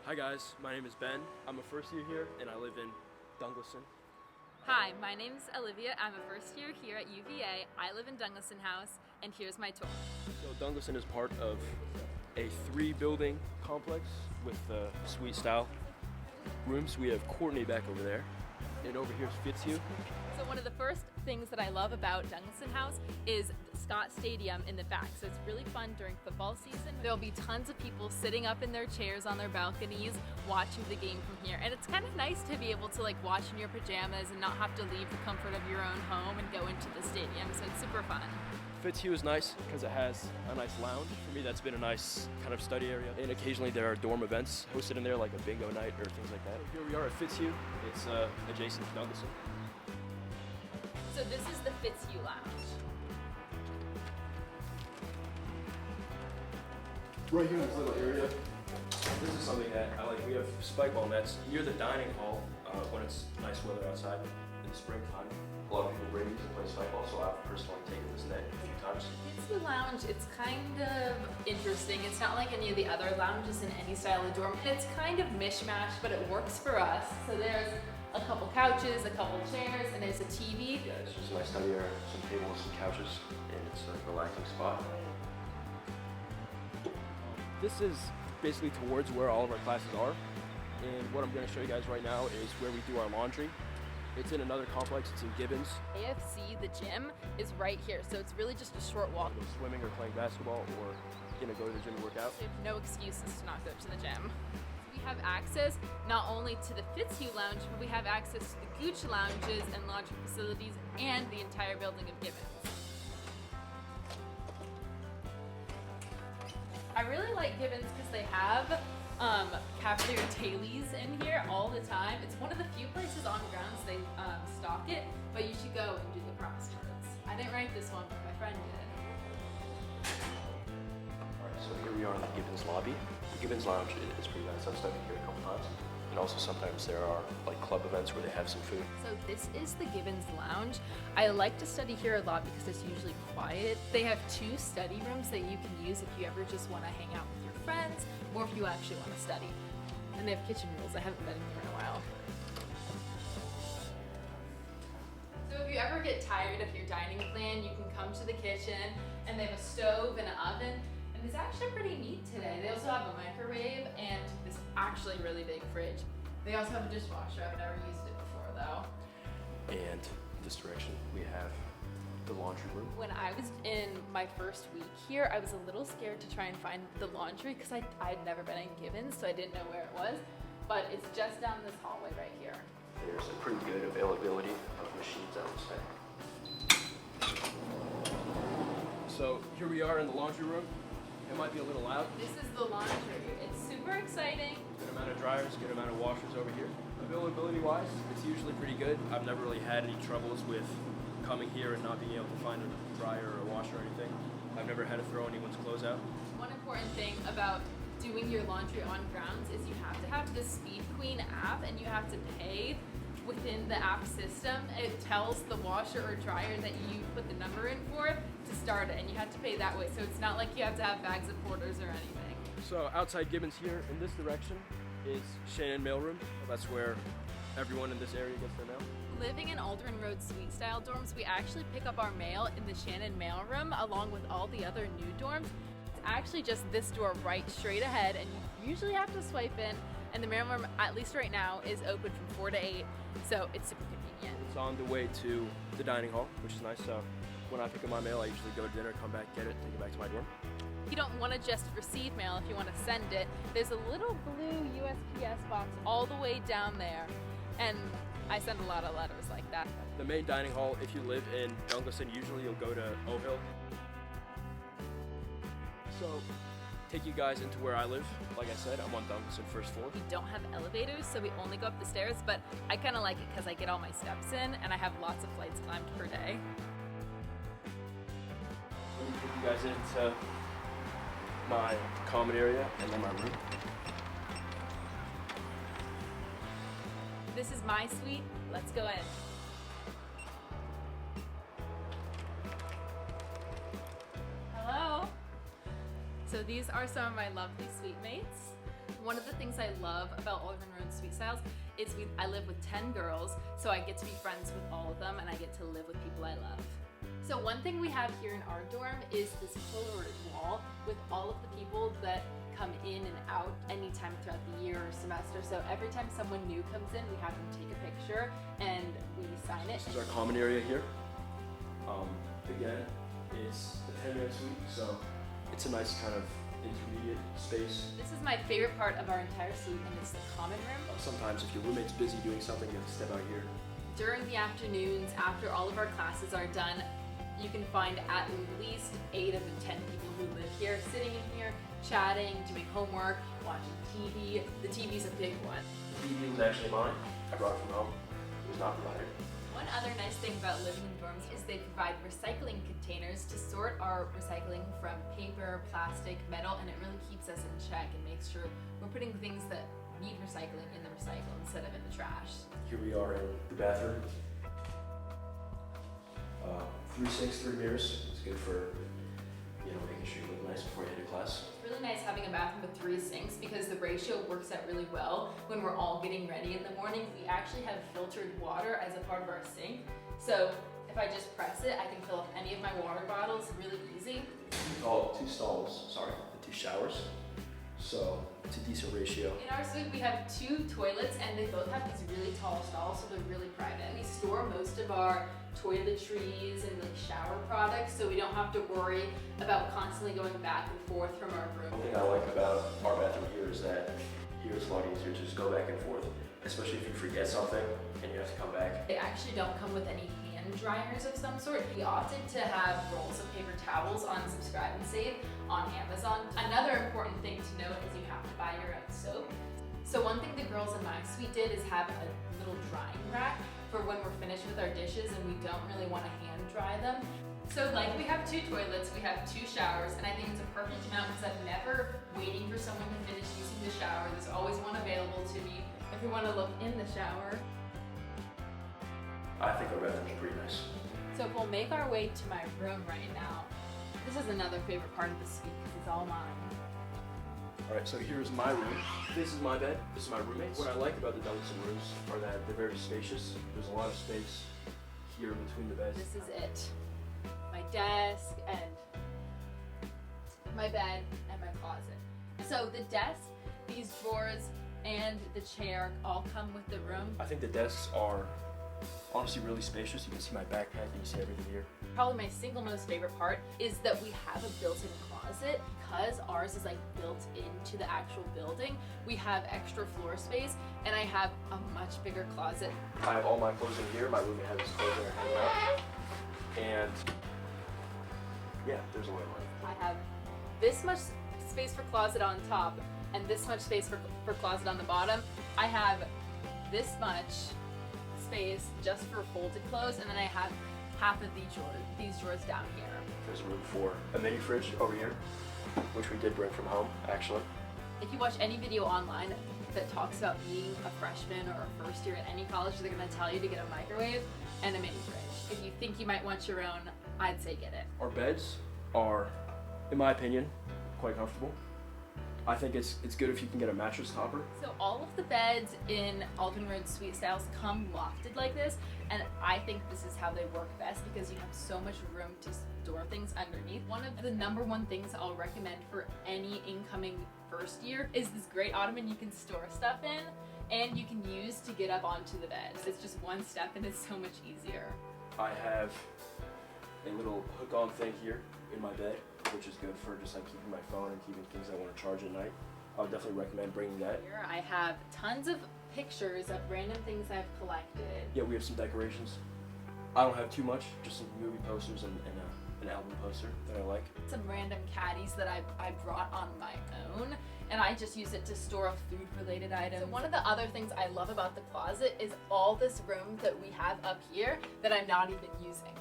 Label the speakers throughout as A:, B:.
A: Hi guys, my name is Ben. I'm a first year here and I live in Dunglison.
B: Hi, my name's Olivia. I'm a first year here at UVA. I live in Dunglison House, and here's my tour.
A: So Dunglison is part of a 3-building complex with suite style rooms. We have Courtenay back over there, and over here's Fitzhugh.
B: So one of the first things that I love about Dunglison House is Scott Stadium in the back. So it's really fun during football season. There'll be tons of people sitting up in their chairs on their balconies watching the game from here. And it's kind of nice to be able to watch in your pajamas and not have to leave the comfort of your own home and go into the stadium. So it's super fun.
A: Fitzhugh is nice because it has a nice lounge. For me, that's been a nice kind of study area. And occasionally there are dorm events hosted in there, like a bingo night or things like that. Here we are at Fitzhugh. It's adjacent to Dunglison.
B: So this is the Fitzhugh Lounge.
A: Right here in this little area, this is something that I like. We have spike ball nets near the dining hall when it's nice weather outside in the springtime. A lot of people bring these and play spike ball, so I've personally taken this net a few times.
B: Fitzhugh Lounge, it's kind of interesting. It's not like any of the other lounges in any style of dorm. It's kind of mishmash, but it works for us. So there's a couple couches, a couple chairs, and there's a TV.
A: Yeah, it's just a nice study area, some tables, some couches, and it's a relaxing spot. This is basically towards where all of our classes are, and what I'm going to show you guys right now is where we do our laundry. It's in another complex, it's in Gibbons.
B: AFC, the gym, is right here, so it's really just a short walk.
A: Swimming or playing basketball or gonna go to the gym and work out.
B: So you have no excuses to not go to the gym. We have access not only to the Fitzhugh Lounge, but we have access to the Gooch lounges and laundry facilities and the entire building of Gibbons. I really like Gibbons because they have cafeteria dailies in here all the time. It's one of the few places on grounds they stock it, but you should go and do the crosswords. I didn't write this one, but my friend did.
A: Alright, so here we are in the Gibbons lobby. The Gibbons lounge is pretty nice. I've studied here a couple times. And also sometimes there are club events where they have some food.
B: So this is the Gibbons lounge. I like to study here a lot because it's usually quiet. They have 2 study rooms that you can use if you ever just want to hang out with your friends or if you actually want to study. And they have kitchen rules. I haven't been in here in a while. So if you ever get tired of your dining plan, you can come to the kitchen and they have a stove and an oven. And it's actually pretty neat today. They also have a microwave and this actually really big fridge. They also have a dishwasher. I've never used it before though.
A: And this direction we have the laundry room.
B: When I was in my first week here, I was a little scared to try and find the laundry because I'd never been in Gibbons, so I didn't know where it was. But it's just down this hallway right here.
A: There's a pretty good availability of machines, I would say. So here we are in the laundry room. It might be a little loud.
B: This is the laundry. It's super exciting.
A: Good amount of dryers, good amount of washers over here. Availability wise, it's usually pretty good. I've never really had any troubles with coming here and not being able to find a dryer or a washer or anything. I've never had to throw anyone's clothes out.
B: One important thing about doing your laundry on grounds is you have to have the Speed Queen app and you have to pay within the app system. It tells the washer or dryer that you put the number in for to start it, and you have to pay that way. So it's not like you have to have bags of quarters or anything.
A: So outside Gibbons here, in this direction, is Shannon Mailroom. That's where everyone in this area gets their mail.
B: Living in Alderman Road suite style dorms, we actually pick up our mail in the Shannon mailroom along with all the other new dorms. It's actually just this door right straight ahead, and you usually have to swipe in, and the mailroom, at least right now, is open from 4 to 8, so it's super convenient.
A: It's on the way to the dining hall, which is nice. So when I pick up my mail, I usually go to dinner, come back, get it, take it back to my dorm.
B: If you don't want to just receive mail, if you want to send it, there's a little blue USPS box all the way down there, and I send a lot of letters like that.
A: The main dining hall, if you live in Dunglison, usually you'll go to O'Hill. So, take you guys into where I live. Like I said, I'm on Dunglison first floor.
B: We don't have elevators, so we only go up the stairs, but I kind of like it because I get all my steps in, and I have lots of flights climbed per day.
A: Let me take you guys into my common area and then my room.
B: This is my suite. Let's go in. Hello. So these are some of my lovely suite mates. One of the things I love about Alderman Road Suite Styles is I live with 10 girls, so I get to be friends with all of them and I get to live with people I love. So one thing we have here in our dorm is this Polaroid wall with all of the people that come in and out anytime throughout the year or semester. So every time someone new comes in, we have them take a picture and we sign it.
A: This is our common area here. Again, it's the 10-man suite, so it's a nice kind of intermediate space.
B: This is my favorite part of our entire suite, and it's the common room.
A: Sometimes if your roommate's busy doing something, you have to step out here.
B: During the afternoons, after all of our classes are done, you can find at least 8 of the 10 people who live here sitting in here, chatting, doing homework, watching TV. The TV's a big one.
A: The TV was actually mine. I brought it from home. It was not provided.
B: One other nice thing about living in dorms is they provide recycling containers to sort our recycling from paper, plastic, metal, and it really keeps us in check and makes sure we're putting things that need recycling in the recycle instead of in the trash.
A: Here we are in the bathroom. 3 sinks, 3 mirrors. It's good for, making sure you look nice before you head to class.
B: It's really nice having a bathroom with 3 sinks because the ratio works out really well when we're all getting ready in the morning. We actually have filtered water as a part of our sink. So if I just press it, I can fill up any of my water bottles really easy.
A: We call it 2 stalls, the 2 showers. So it's a decent ratio.
B: In our suite, we have 2 toilets and they both have these really tall stalls, so they're really private. We store most of our toiletries and shower products, so we don't have to worry about constantly going back and forth from our room.
A: One thing I like about our bathroom here is that here it's a lot easier to just go back and forth, especially if you forget something and you have to come back.
B: They actually don't come with any hand dryers of some sort. We opted to have rolls of paper towels on Subscribe and Save on Amazon. Another important thing to note is you have to buy your own soap. So one thing the girls in my suite did is have a little drying rack for when we're finished with our dishes and we don't really want to hand dry them. So we have 2 toilets, we have 2 showers, and I think it's a perfect amount because I'm never waiting for someone to finish using the shower. There's always one available to me if we want to look in the shower.
A: I think our bathroom's pretty nice.
B: So if we'll make our way to my room right now, this is another favorite part of the suite because it's all mine.
A: Alright, so here's my room. This is my bed. This is my roommate's. What I like about the Dunglison rooms are that they're very spacious. There's a lot of space here between the beds.
B: This is it. My desk and my bed and my closet. So the desk, these drawers, and the chair all come with the room.
A: I think the desks are honestly really spacious. You can see my backpack and you see everything here.
B: Probably my single most favorite part is that we have a built-in closet. Because ours is built into the actual building, we have extra floor space and I have a much bigger closet.
A: I have all my clothes in here. My roommate has his clothes there hanging out. And yeah, there's a way of life.
B: I have this much space for closet on top and this much space for closet on the bottom. I have this much space just for folded clothes, and then I have half of these drawers down here.
A: There's room for a mini fridge over here, which we did bring from home, actually.
B: If you watch any video online that talks about being a freshman or a first year at any college, they're going to tell you to get a microwave and a mini fridge. If you think you might want your own, I'd say get it.
A: Our beds are, in my opinion, quite comfortable. I think it's good if you can get a mattress topper.
B: So all of the beds in Alderman Road Suite Styles come lofted like this, and I think this is how they work best because you have so much room to store things underneath. One of the #1 things I'll recommend for any incoming first year is this great ottoman you can store stuff in and you can use to get up onto the bed. It's just one step and it's so much easier.
A: I have a little hook-on thing here in my bed, which is good for just keeping my phone and keeping things I want to charge at night. I would definitely recommend bringing that.
B: Here I have tons of pictures of random things I've collected.
A: Yeah, we have some decorations. I don't have too much, just some movie posters and an album poster that I like.
B: Some random caddies that I brought on my own, and I just use it to store food-related items. So one of the other things I love about the closet is all this room that we have up here that I'm not even using.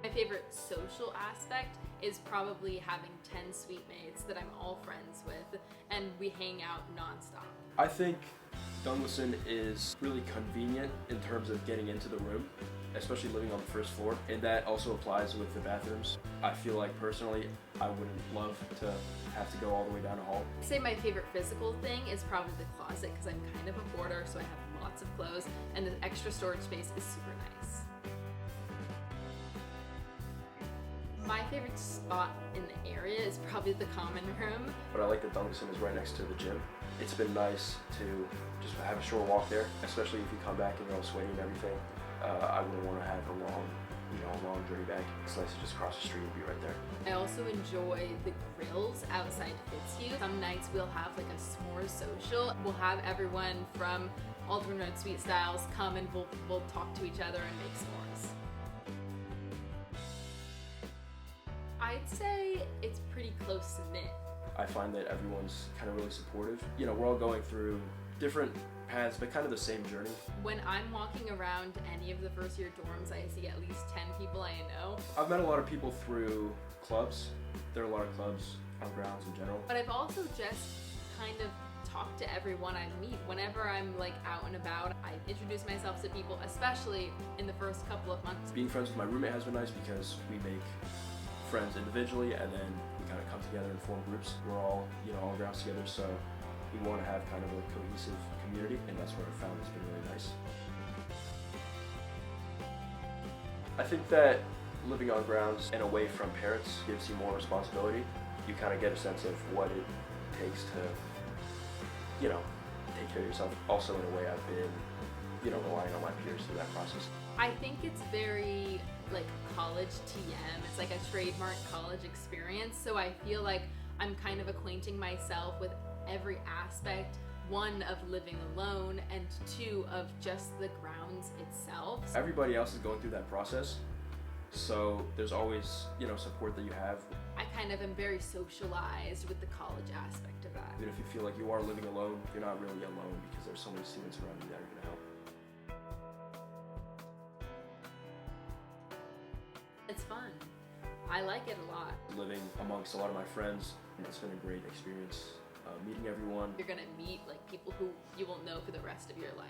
B: My favorite social aspect is probably having 10 suite mates that I'm all friends with, and we hang out nonstop.
A: I think Dunglison is really convenient in terms of getting into the room, especially living on the first floor. And that also applies with the bathrooms. I feel like personally, I wouldn't love to have to go all the way down a hall.
B: I'd say my favorite physical thing is probably the closet because I'm kind of a hoarder, so I have lots of clothes, and the extra storage space is super nice. My favorite spot in the area is probably the common room.
A: But I like that Dunglison is right next to the gym. It's been nice to just have a short walk there, especially if you come back and you're all sweaty and everything. I wouldn't want to have a long journey back. It's nice to just cross the street and be right there.
B: I also enjoy the grills outside Fitzhugh. Some nights we'll have like a s'mores social. We'll have everyone from Alderman Road Sweet Styles come and we'll talk to each other and make s'mores. I'd say it's pretty close knit.
A: I find that everyone's kind of really supportive. You know, we're all going through different paths, but kind of the same journey.
B: When I'm walking around any of the first year dorms, I see at least 10 people I know.
A: I've met a lot of people through clubs. There are a lot of clubs on grounds in general.
B: But I've also just kind of talked to everyone I meet. Whenever I'm like out and about, I introduce myself to people, especially in the first couple of months.
A: Being friends with my roommate has been nice because we make friends individually and then we kind of come together and form groups. We're all, on grounds together, so we want to have kind of a cohesive community, and that's what I've found has been really nice. I think that living on grounds and away from parents gives you more responsibility. You kind of get a sense of what it takes to, take care of yourself. Also, in a way, I've been, relying on my peers through that process.
B: I think it's very like college TM. It's like a trademark college experience. So I feel like I'm kind of acquainting myself with every aspect, one, of living alone, and two, of just the grounds itself.
A: Everybody else is going through that process, so there's always, support that you have.
B: I kind of am very socialized with the college aspect of that.
A: Even if you feel like you are living alone, you're not really alone because there's so many students around you that are going to help.
B: It's fun. I like it a lot.
A: Living amongst a lot of my friends, it's been a great experience. Meeting everyone.
B: You're gonna meet like people who you will know for the rest of your life.